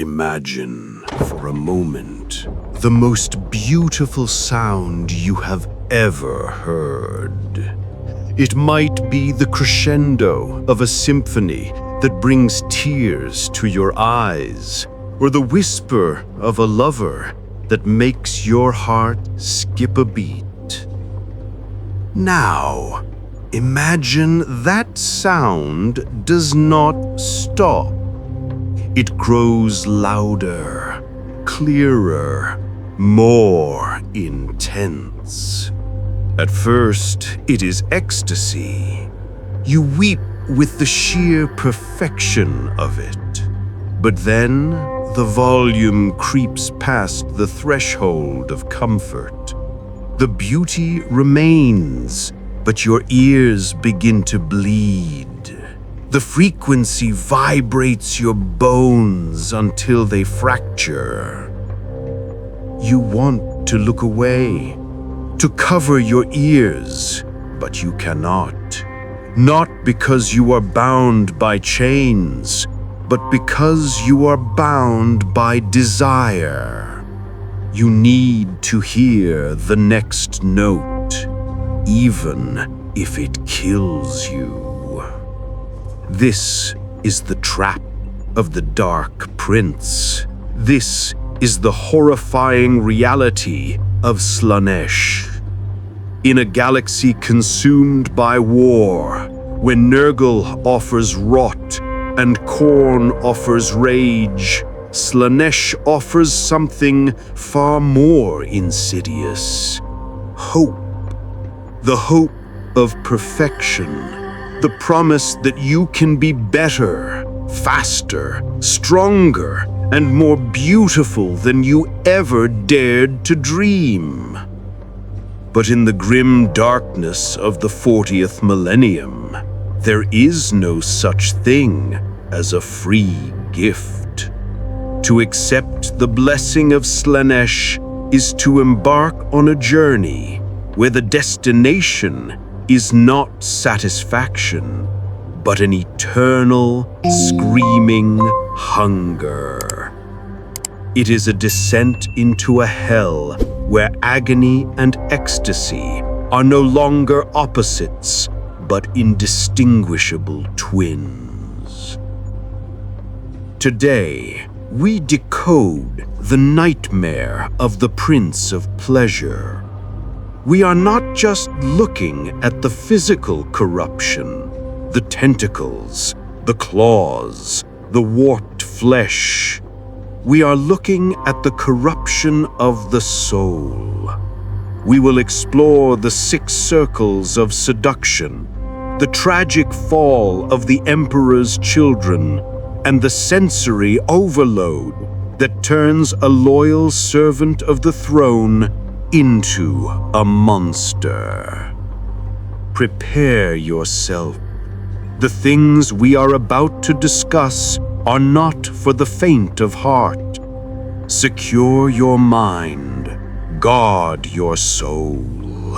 Imagine for a moment the most beautiful sound you have ever heard. It might be the crescendo of a symphony that brings tears to your eyes, or the whisper of a lover that makes your heart skip a beat. Now, imagine that sound does not stop. It grows louder, clearer, more intense. At first, it is ecstasy. You weep with the sheer perfection of it. But then, the volume creeps past the threshold of comfort. The beauty remains, but your ears begin to bleed. The frequency vibrates your bones until they fracture. You want to look away, to cover your ears, but you cannot. Not because you are bound by chains, but because you are bound by desire. You need to hear the next note, even if it kills you. This is the trap of the Dark Prince. This is the horrifying reality of Slaanesh. In a galaxy consumed by war, when Nurgle offers rot and Khorne offers rage, Slaanesh offers something far more insidious. Hope. The hope of perfection. The promise that you can be better, faster, stronger, and more beautiful than you ever dared to dream. But in the grim darkness of the 40th millennium, there is no such thing as a free gift. To accept the blessing of Slaanesh is to embark on a journey where the destination is not satisfaction, but an eternal, screaming hunger. It is a descent into a hell where agony and ecstasy are no longer opposites, but indistinguishable twins. Today, we decode the nightmare of the Prince of Pleasure. We are not just looking at the physical corruption, the tentacles, the claws, the warped flesh. We are looking at the corruption of the soul. We will explore the 6 circles of seduction, the tragic fall of the Emperor's children, and the sensory overload that turns a loyal servant of the throne into a monster. Prepare yourself. The things we are about to discuss are not for the faint of heart. Secure your mind, guard your soul.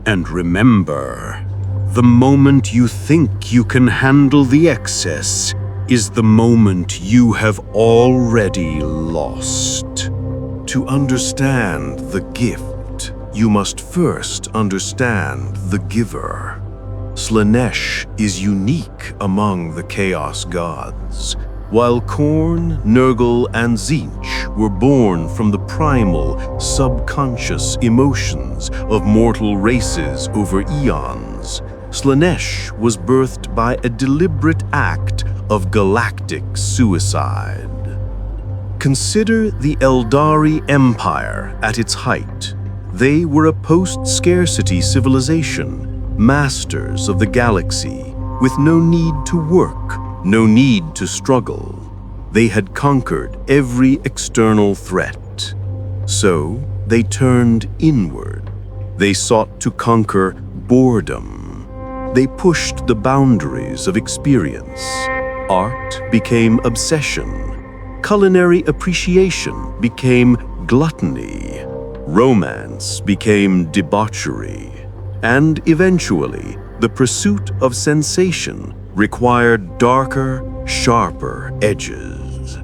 And remember, the moment you think you can handle the excess is the moment you have already lost. To understand the gift, you must first understand the giver. Slaanesh is unique among the Chaos Gods. While Khorne, Nurgle, and Tzeentch were born from the primal, subconscious emotions of mortal races over eons, Slaanesh was birthed by a deliberate act of galactic suicide. Consider the Eldari Empire at its height. They were a post-scarcity civilization, masters of the galaxy, with no need to work, no need to struggle. They had conquered every external threat. So they turned inward. They sought to conquer boredom. They pushed the boundaries of experience. Art became obsession. Culinary appreciation became gluttony. Romance became debauchery. And eventually, the pursuit of sensation required darker, sharper edges.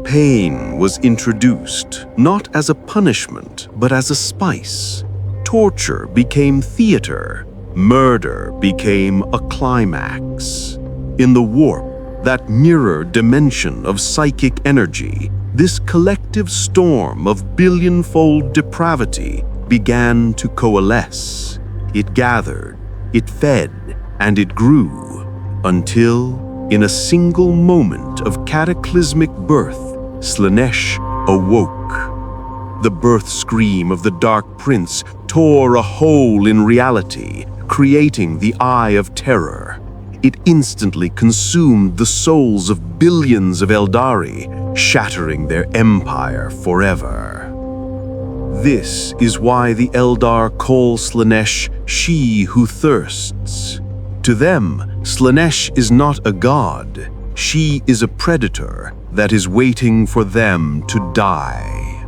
Pain was introduced, not as a punishment, but as a spice. Torture became theater. Murder became a climax. In the warp, that mirror dimension of psychic energy, this collective storm of billion-fold depravity began to coalesce. It gathered, it fed, and it grew, until, in a single moment of cataclysmic birth, Slaanesh awoke. The birth scream of the Dark Prince tore a hole in reality, creating the Eye of Terror. It instantly consumed the souls of billions of Eldari, shattering their empire forever. This is why the Eldar call Slaanesh she who thirsts. To them, Slaanesh is not a god. She is a predator that is waiting for them to die.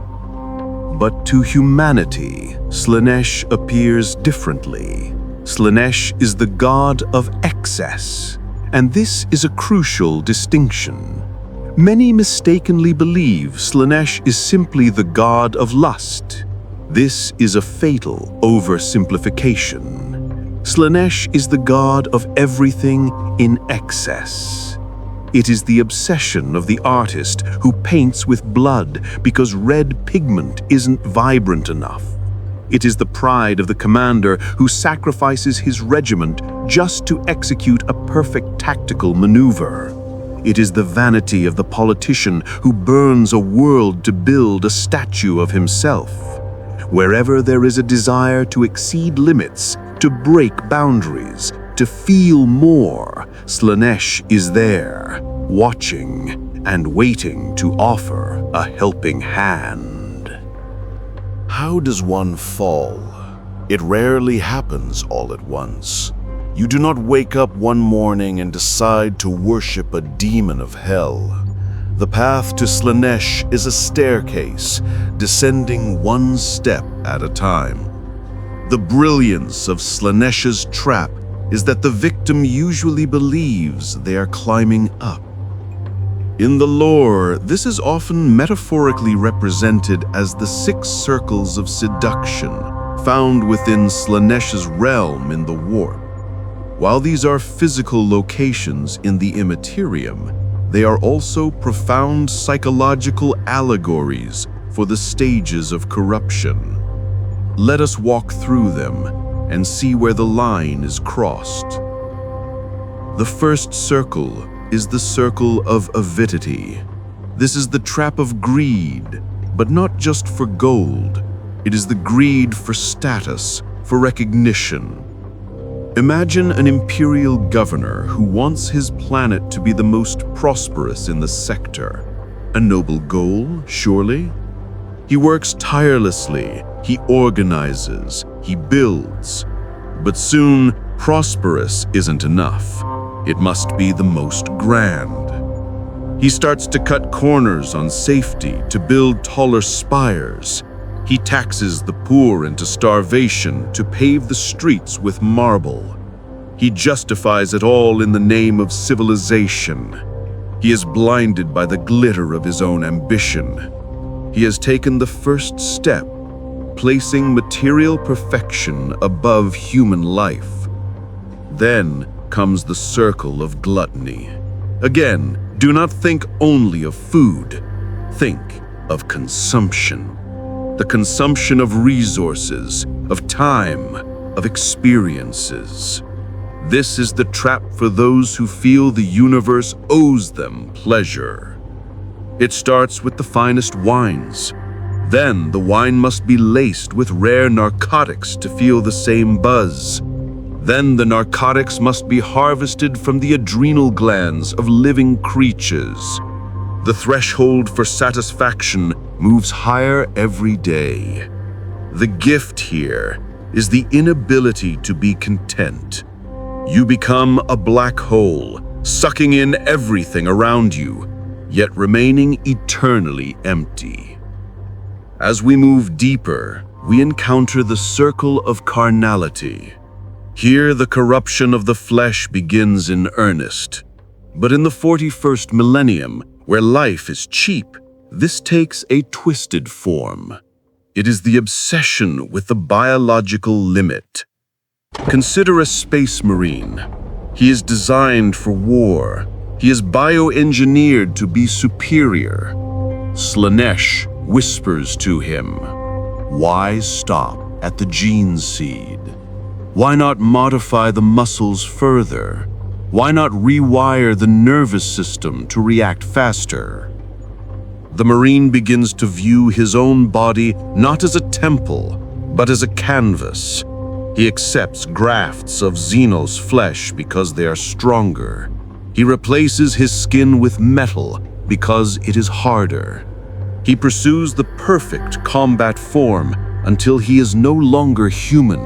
But to humanity, Slaanesh appears differently. Slaanesh is the god of excess, and this is a crucial distinction. Many mistakenly believe Slaanesh is simply the god of lust. This is a fatal oversimplification. Slaanesh is the god of everything in excess. It is the obsession of the artist who paints with blood because red pigment isn't vibrant enough. It is the pride of the commander who sacrifices his regiment just to execute a perfect tactical maneuver. It is the vanity of the politician who burns a world to build a statue of himself. Wherever there is a desire to exceed limits, to break boundaries, to feel more, Slaanesh is there, watching and waiting to offer a helping hand. How does one fall? It rarely happens all at once. You do not wake up one morning and decide to worship a demon of hell. The path to Slaanesh is a staircase, descending one step at a time. The brilliance of Slaanesh's trap is that the victim usually believes they are climbing up. In the lore, this is often metaphorically represented as the 6 circles of seduction found within Slaanesh's realm in the warp. While these are physical locations in the immaterium, they are also profound psychological allegories for the stages of corruption. Let us walk through them and see where the line is crossed. The first circle is the circle of avidity. This is the trap of greed, but not just for gold. It is the greed for status, for recognition. Imagine an imperial governor who wants his planet to be the most prosperous in the sector. A noble goal, surely? He works tirelessly, he organizes, he builds. But soon, prosperous isn't enough. It must be the most grand. He starts to cut corners on safety to build taller spires. He taxes the poor into starvation to pave the streets with marble. He justifies it all in the name of civilization. He is blinded by the glitter of his own ambition. He has taken the first step, placing material perfection above human life. Then comes the circle of gluttony. Again, do not think only of food. Think of consumption. The consumption of resources, of time, of experiences. This is the trap for those who feel the universe owes them pleasure. It starts with the finest wines. Then the wine must be laced with rare narcotics to feel the same buzz. Then the narcotics must be harvested from the adrenal glands of living creatures. The threshold for satisfaction moves higher every day. The gift here is the inability to be content. You become a black hole, sucking in everything around you, yet remaining eternally empty. As we move deeper, we encounter the circle of carnality. Here, the corruption of the flesh begins in earnest. But in the 41st millennium, where life is cheap, This takes a twisted form. It is the obsession with the biological limit. Consider a space marine. He is designed for war. He is bioengineered to be superior. Slaanesh whispers to him, "Why stop at the gene seed? Why not modify the muscles further? Why not rewire the nervous system to react faster?" The Marine begins to view his own body not as a temple, but as a canvas. He accepts grafts of Xenos flesh because they are stronger. He replaces his skin with metal because it is harder. He pursues the perfect combat form until he is no longer human,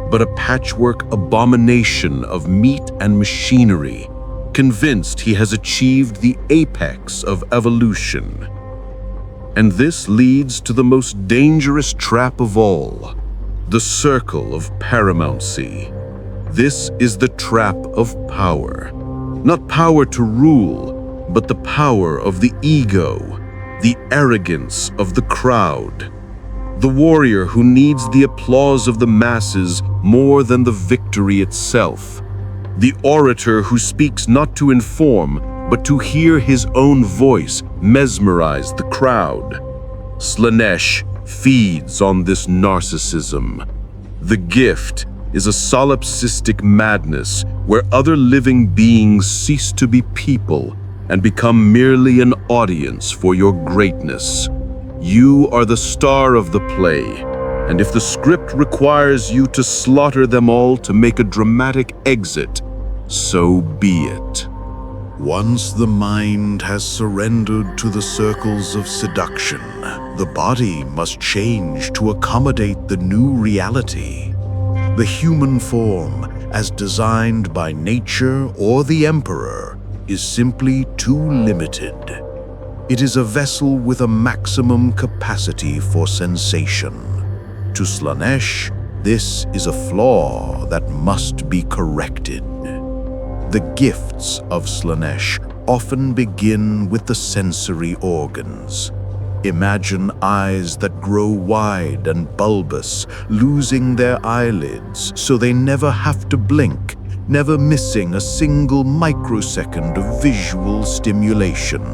but a patchwork abomination of meat and machinery, convinced he has achieved the apex of evolution. And this leads to the most dangerous trap of all, the circle of paramountcy. This is the trap of power. Not power to rule, but the power of the ego, the arrogance of the crowd. The warrior who needs the applause of the masses more than the victory itself. The orator who speaks not to inform, but to hear his own voice mesmerize the crowd. Slaanesh feeds on this narcissism. The gift is a solipsistic madness where other living beings cease to be people and become merely an audience for your greatness. You are the star of the play, and if the script requires you to slaughter them all to make a dramatic exit, so be it. Once the mind has surrendered to the circles of seduction, the body must change to accommodate the new reality. The human form, as designed by nature or the emperor, is simply too limited. It is a vessel with a maximum capacity for sensation. To Slaanesh, this is a flaw that must be corrected. The gifts of Slaanesh often begin with the sensory organs. Imagine eyes that grow wide and bulbous, losing their eyelids so they never have to blink, never missing a single microsecond of visual stimulation.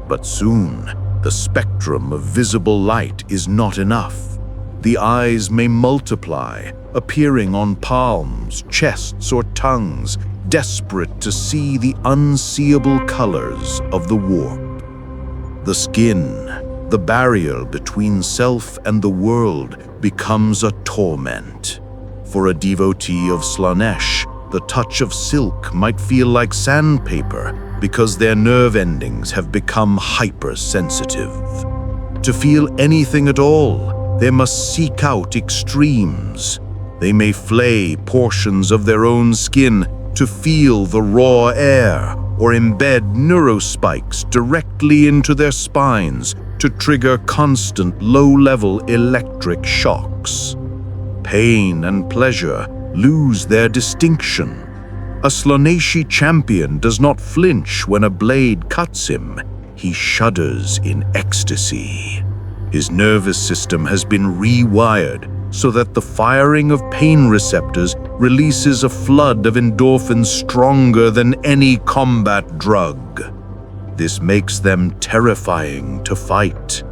But soon, the spectrum of visible light is not enough. The eyes may multiply, appearing on palms, chests, or tongues, desperate to see the unseeable colors of the warp. The skin, the barrier between self and the world, becomes a torment. For a devotee of Slaanesh, the touch of silk might feel like sandpaper because their nerve endings have become hypersensitive. To feel anything at all, they must seek out extremes. They may flay portions of their own skin to feel the raw air, or embed neurospikes directly into their spines to trigger constant low-level electric shocks. Pain and pleasure lose their distinction. A Slaaneshi champion does not flinch when a blade cuts him. He shudders in ecstasy. His nervous system has been rewired so that the firing of pain receptors releases a flood of endorphins stronger than any combat drug. This makes them terrifying to fight.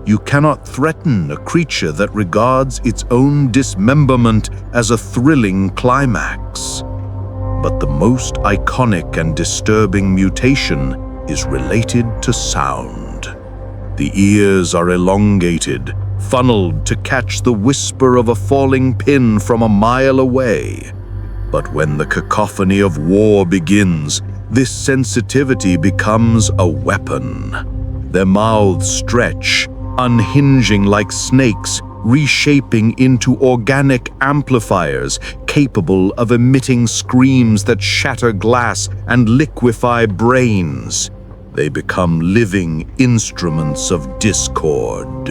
You cannot threaten a creature that regards its own dismemberment as a thrilling climax. But the most iconic and disturbing mutation is related to sound. The ears are elongated, funneled to catch the whisper of a falling pin from a mile away. But when the cacophony of war begins, this sensitivity becomes a weapon. Their mouths stretch, unhinging like snakes, reshaping into organic amplifiers capable of emitting screams that shatter glass and liquefy brains. They become living instruments of discord.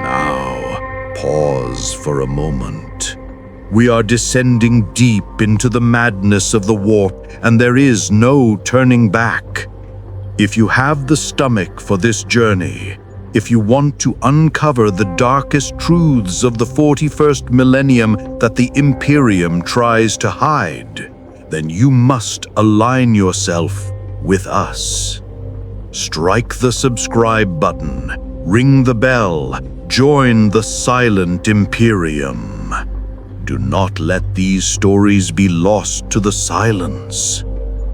Now, pause for a moment. We are descending deep into the madness of the warp, and there is no turning back. If you have the stomach for this journey, if you want to uncover the darkest truths of the 41st millennium that the Imperium tries to hide, then you must align yourself with us. Strike the subscribe button, ring the bell, join the silent Imperium. Do not let these stories be lost to the silence.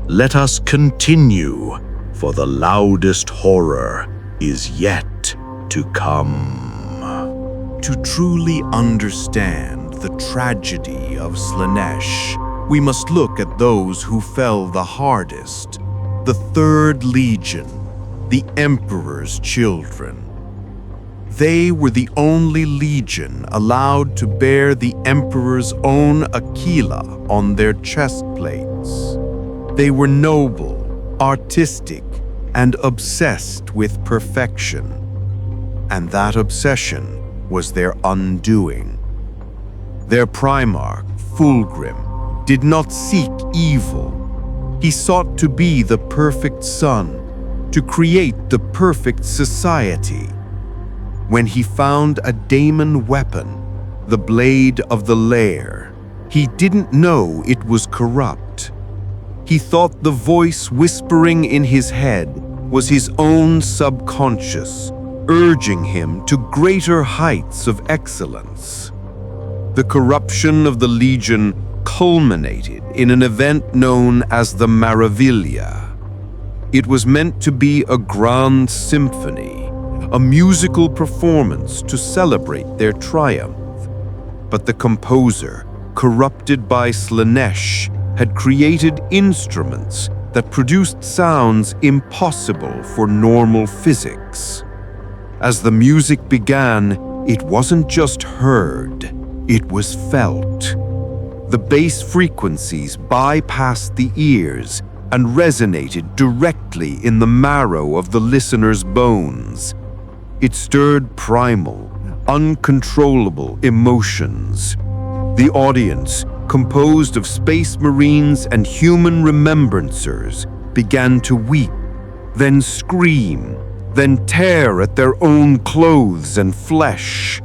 Let us continue, for the loudest horror is yet to come. To truly understand the tragedy of Slaanesh, we must look at those who fell the hardest. The Third Legion, the Emperor's children. They were the only legion allowed to bear the Emperor's own Aquila on their chest plates. They were noble, artistic, and obsessed with perfection. And that obsession was their undoing. Their Primarch, Fulgrim, did not seek evil. He sought to be the perfect son, to create the perfect society. When he found a daemon weapon, the blade of the lair, he didn't know it was corrupt. He thought the voice whispering in his head was his own subconscious, urging him to greater heights of excellence. The corruption of the Legion culminated in an event known as the Maravilla. It was meant to be a grand symphony, a musical performance to celebrate their triumph. But the composer, corrupted by Slaanesh, had created instruments that produced sounds impossible for normal physics. As the music began, it wasn't just heard, it was felt. The bass frequencies bypassed the ears and resonated directly in the marrow of the listener's bones. It stirred primal, uncontrollable emotions. The audience, composed of space marines and human remembrancers, began to weep, then scream, then tear at their own clothes and flesh.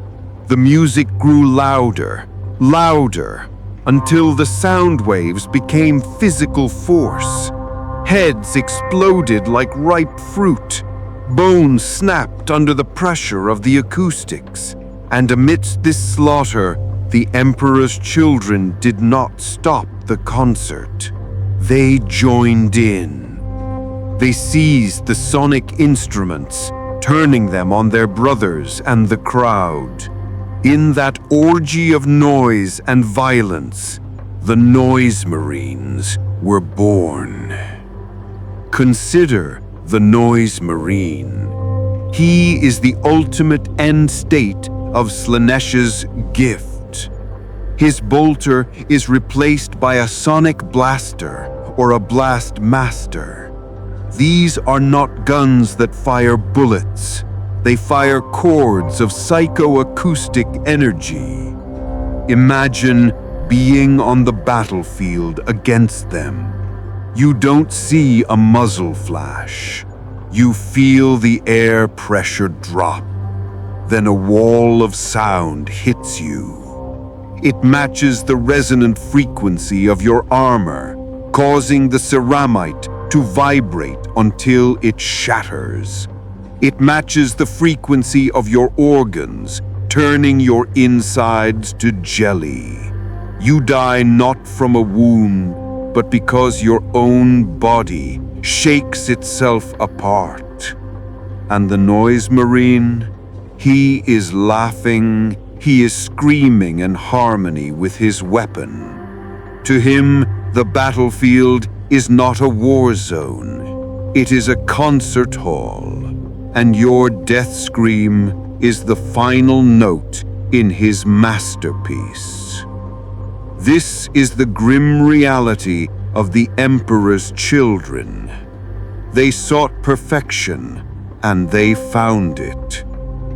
The music grew louder, louder, until the sound waves became physical force. Heads exploded like ripe fruit. Bones snapped under the pressure of the acoustics. And amidst this slaughter, the Emperor's children did not stop the concert. They joined in. They seized the sonic instruments, turning them on their brothers and the crowd. In that orgy of noise and violence, the Noise Marines were born. Consider the Noise Marine. He is the ultimate end state of Slaanesh's gift. His bolter is replaced by a sonic blaster or a blast master. These are not guns that fire bullets. They fire chords of psychoacoustic energy. Imagine being on the battlefield against them. You don't see a muzzle flash. You feel the air pressure drop. Then a wall of sound hits you. It matches the resonant frequency of your armor, causing the ceramite to vibrate until it shatters. It matches the frequency of your organs, turning your insides to jelly. You die not from a wound, but because your own body shakes itself apart. And the Noise Marine, he is laughing, he is screaming in harmony with his weapon. To him, the battlefield is not a war zone. It is a concert hall, and your death scream is the final note in his masterpiece. This is the grim reality of the Emperor's children. They sought perfection, and they found it.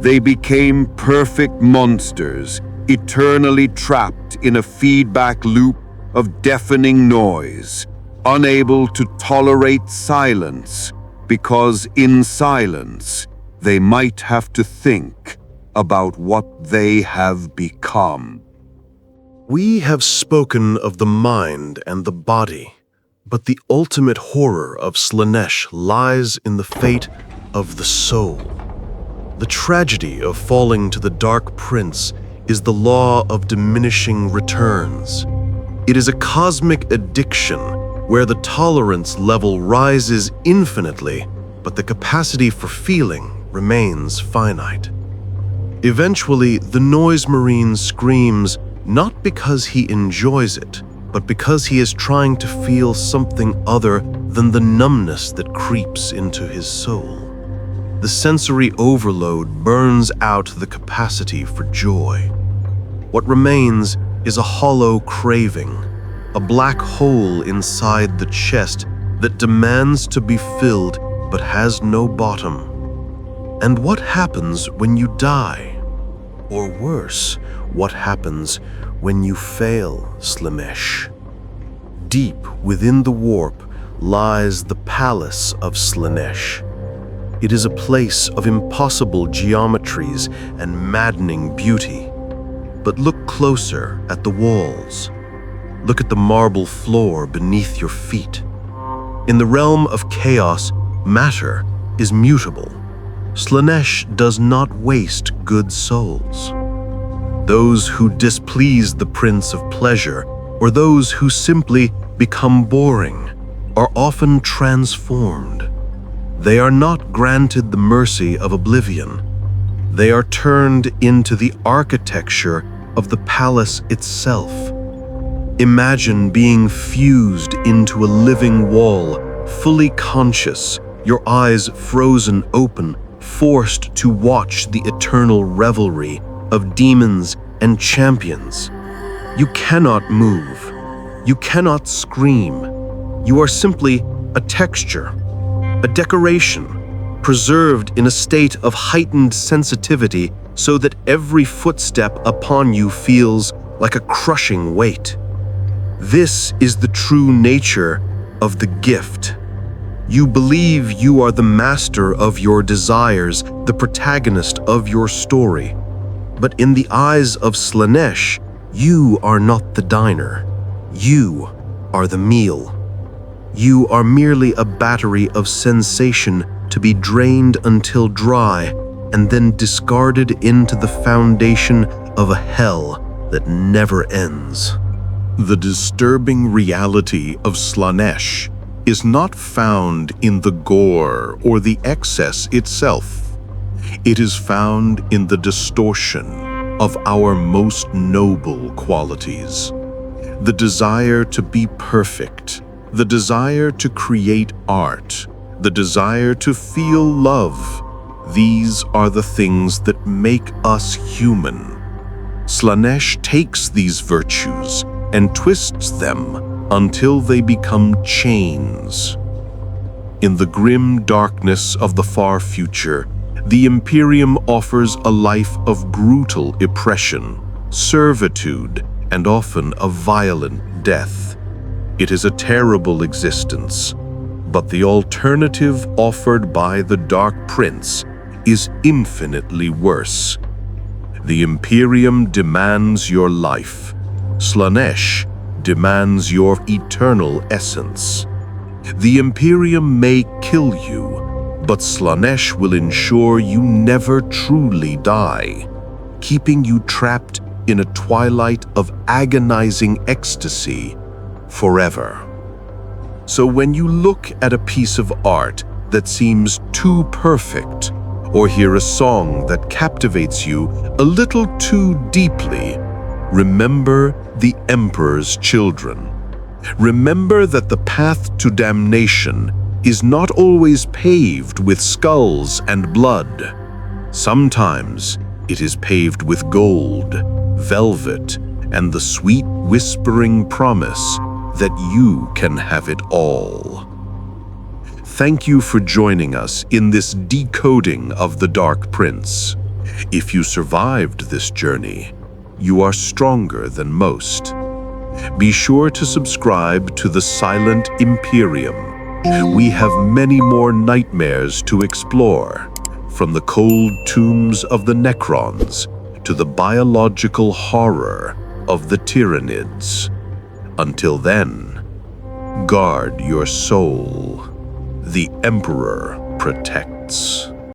They became perfect monsters, eternally trapped in a feedback loop of deafening noise, unable to tolerate silence, because in silence they might have to think about what they have become. We have spoken of the mind and the body, but the ultimate horror of Slaanesh lies in the fate of the soul. The tragedy of falling to the Dark Prince is the law of diminishing returns. It is a cosmic addiction where the tolerance level rises infinitely, but the capacity for feeling remains finite. Eventually, the Noise Marine screams not because he enjoys it, but because he is trying to feel something other than the numbness that creeps into his soul. The sensory overload burns out the capacity for joy. What remains is a hollow craving, a black hole inside the chest that demands to be filled but has no bottom. And what happens when you die? Or worse, what happens when you fail, Slaanesh? Deep within the warp lies the palace of Slaanesh. It is a place of impossible geometries and maddening beauty. But look closer at the walls. Look at the marble floor beneath your feet. In the realm of chaos, matter is mutable. Slaanesh does not waste good souls. Those who displease the Prince of Pleasure, or those who simply become boring, are often transformed. They are not granted the mercy of oblivion. They are turned into the architecture of the palace itself. Imagine being fused into a living wall, fully conscious, your eyes frozen open, forced to watch the eternal revelry of demons and champions. You cannot move. You cannot scream. You are simply a texture, a decoration, preserved in a state of heightened sensitivity so that every footstep upon you feels like a crushing weight. This is the true nature of the gift. You believe you are the master of your desires, the protagonist of your story. But in the eyes of Slaanesh, you are not the diner. You are the meal. You are merely a battery of sensation to be drained until dry and then discarded into the foundation of a hell that never ends. The disturbing reality of Slaanesh is not found in the gore or the excess itself. It is found in the distortion of our most noble qualities. The desire to be perfect, the desire to create art, the desire to feel love. These are the things that make us human. Slaanesh takes these virtues and twists them until they become chains. In the grim darkness of the far future, the Imperium offers a life of brutal oppression, servitude, and often a violent death. It is a terrible existence, but the alternative offered by the Dark Prince is infinitely worse. The Imperium demands your life. Slaanesh demands your eternal essence. The Imperium may kill you, but Slaanesh will ensure you never truly die, keeping you trapped in a twilight of agonizing ecstasy forever. So when you look at a piece of art that seems too perfect, or hear a song that captivates you a little too deeply, remember the Emperor's children. Remember that the path to damnation is not always paved with skulls and blood. Sometimes it is paved with gold, velvet, and the sweet whispering promise that you can have it all. Thank you for joining us in this decoding of the Dark Prince. If you survived this journey, you are stronger than most. Be sure to subscribe to the Silent Imperium We have many more nightmares to explore, from the cold tombs of the Necrons to the biological horror of the Tyranids. Until then, guard your soul. The Emperor protects.